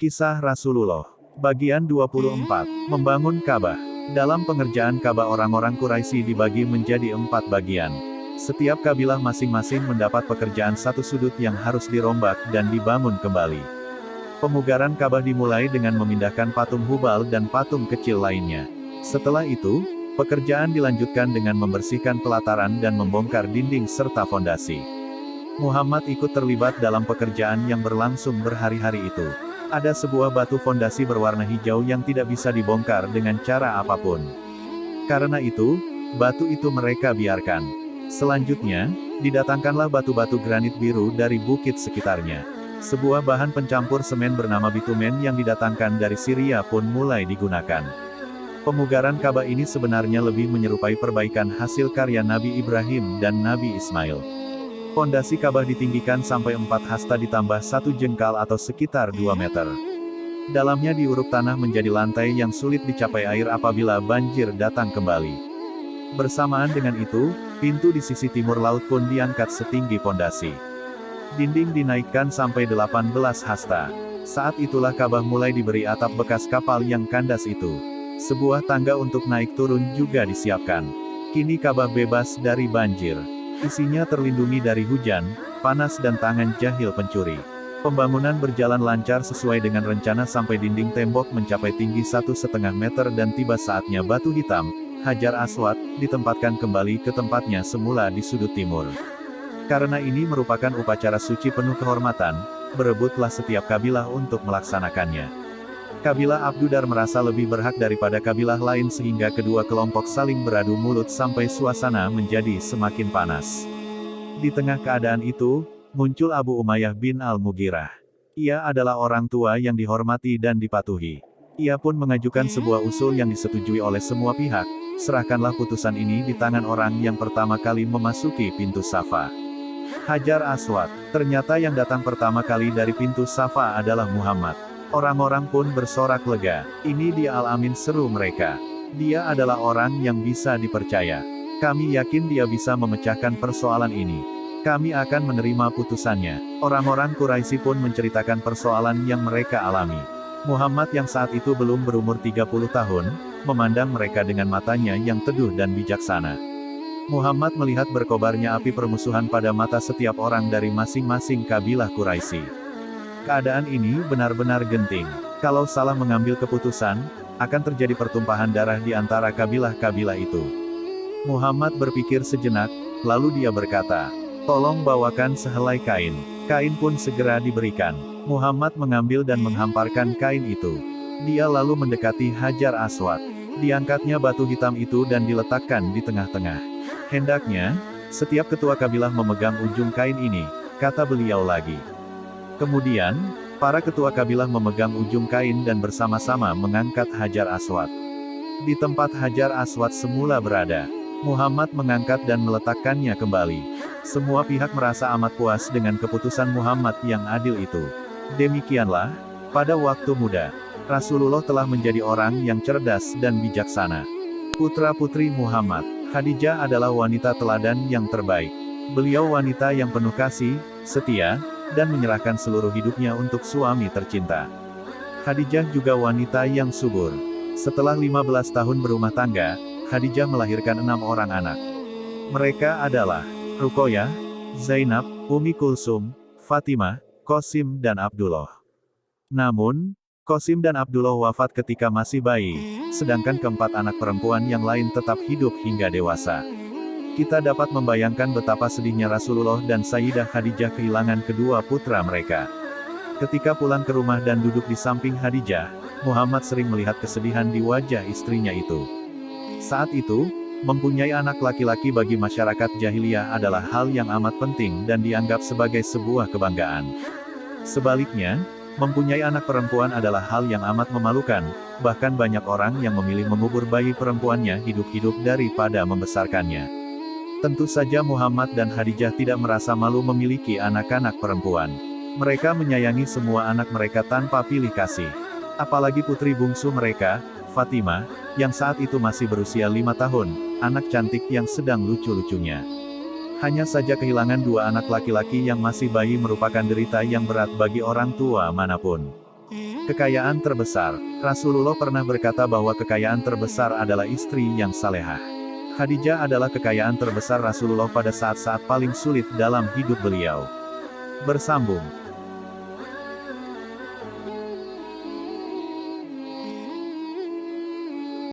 Kisah Rasulullah. Bagian 24. Membangun Ka'bah. Dalam pengerjaan Ka'bah orang-orang Quraisy dibagi menjadi 4 bagian. Setiap kabilah masing-masing mendapat pekerjaan satu sudut yang harus dirombak dan dibangun kembali. Pemugaran Ka'bah dimulai dengan memindahkan patung Hubal dan patung kecil lainnya. Setelah itu, pekerjaan dilanjutkan dengan membersihkan pelataran dan membongkar dinding serta fondasi. Muhammad ikut terlibat dalam pekerjaan yang berlangsung berhari-hari itu. Ada sebuah batu fondasi berwarna hijau yang tidak bisa dibongkar dengan cara apapun. Karena itu, batu itu mereka biarkan. Selanjutnya, didatangkanlah batu-batu granit biru dari bukit sekitarnya. Sebuah bahan pencampur semen bernama bitumen yang didatangkan dari Syria pun mulai digunakan. Pemugaran Ka'bah ini sebenarnya lebih menyerupai perbaikan hasil karya Nabi Ibrahim dan Nabi Ismail. Pondasi Ka'bah ditinggikan sampai 4 hasta ditambah 1 jengkal atau sekitar 2 meter. Dalamnya diuruk tanah menjadi lantai yang sulit dicapai air apabila banjir datang kembali. Bersamaan dengan itu, pintu di sisi timur laut pun diangkat setinggi pondasi. Dinding dinaikkan sampai 18 hasta. Saat itulah Ka'bah mulai diberi atap bekas kapal yang kandas itu. Sebuah tangga untuk naik turun juga disiapkan. Kini Ka'bah bebas dari banjir. Isinya terlindungi dari hujan, panas dan tangan jahil pencuri. Pembangunan berjalan lancar sesuai dengan rencana sampai dinding tembok mencapai tinggi 1,5 meter dan tiba saatnya batu hitam, Hajar Aswad, ditempatkan kembali ke tempatnya semula di sudut timur. Karena ini merupakan upacara suci penuh kehormatan, berebutlah setiap kabilah untuk melaksanakannya. Kabilah Abdudar merasa lebih berhak daripada kabilah lain sehingga kedua kelompok saling beradu mulut sampai suasana menjadi semakin panas. Di tengah keadaan itu, muncul Abu Umayyah bin Al-Mughirah. Ia adalah orang tua yang dihormati dan dipatuhi. Ia pun mengajukan sebuah usul yang disetujui oleh semua pihak, serahkanlah putusan ini di tangan orang yang pertama kali memasuki pintu Safa. Hajar Aswad. Ternyata yang datang pertama kali dari pintu Safa adalah Muhammad. Orang-orang pun bersorak lega. Ini dia Al-Amin, seru mereka. Dia adalah orang yang bisa dipercaya. Kami yakin dia bisa memecahkan persoalan ini. Kami akan menerima putusannya. Orang-orang Quraisy pun menceritakan persoalan yang mereka alami. Muhammad yang saat itu belum berumur 30 tahun, memandang mereka dengan matanya yang teduh dan bijaksana. Muhammad melihat berkobarnya api permusuhan pada mata setiap orang dari masing-masing kabilah Quraisy. Keadaan ini benar-benar genting. Kalau salah mengambil keputusan, akan terjadi pertumpahan darah di antara kabilah-kabilah itu. Muhammad berpikir sejenak, lalu dia berkata, "Tolong bawakan sehelai kain." Kain pun segera diberikan. Muhammad mengambil dan menghamparkan kain itu. Dia lalu mendekati Hajar Aswad. Diangkatnya batu hitam itu dan diletakkan di tengah-tengah. Hendaknya, setiap ketua kabilah memegang ujung kain ini, kata beliau lagi. Kemudian, para ketua kabilah memegang ujung kain dan bersama-sama mengangkat Hajar Aswad. Di tempat Hajar Aswad semula berada, Muhammad mengangkat dan meletakkannya kembali. Semua pihak merasa amat puas dengan keputusan Muhammad yang adil itu. Demikianlah, pada waktu muda, Rasulullah telah menjadi orang yang cerdas dan bijaksana. Putra-putri Muhammad, Khadijah adalah wanita teladan yang terbaik. Beliau wanita yang penuh kasih, setia, dan menyerahkan seluruh hidupnya untuk suami tercinta. Khadijah juga wanita yang subur. Setelah 15 tahun berumah tangga, Khadijah melahirkan 6 orang anak. Mereka adalah Ruqayyah, Zainab, Ummi Kulsum, Fatimah, Qasim dan Abdullah. Namun, Qasim dan Abdullah wafat ketika masih bayi, sedangkan keempat anak perempuan yang lain tetap hidup hingga dewasa. Kita dapat membayangkan betapa sedihnya Rasulullah dan Sayyidah Khadijah kehilangan kedua putra mereka. Ketika pulang ke rumah dan duduk di samping Khadijah, Muhammad sering melihat kesedihan di wajah istrinya itu. Saat itu, mempunyai anak laki-laki bagi masyarakat jahiliyah adalah hal yang amat penting dan dianggap sebagai sebuah kebanggaan. Sebaliknya, mempunyai anak perempuan adalah hal yang amat memalukan, bahkan banyak orang yang memilih mengubur bayi perempuannya hidup-hidup daripada membesarkannya. Tentu saja Muhammad dan Khadijah tidak merasa malu memiliki anak-anak perempuan. Mereka menyayangi semua anak mereka tanpa pilih kasih. Apalagi putri bungsu mereka, Fatimah, yang saat itu masih berusia 5 tahun, anak cantik yang sedang lucu-lucunya. Hanya saja kehilangan 2 anak laki-laki yang masih bayi merupakan derita yang berat bagi orang tua manapun. Kekayaan terbesar. Rasulullah pernah berkata bahwa kekayaan terbesar adalah istri yang salehah. Khadijah adalah kekayaan terbesar Rasulullah pada saat-saat paling sulit dalam hidup beliau. Bersambung.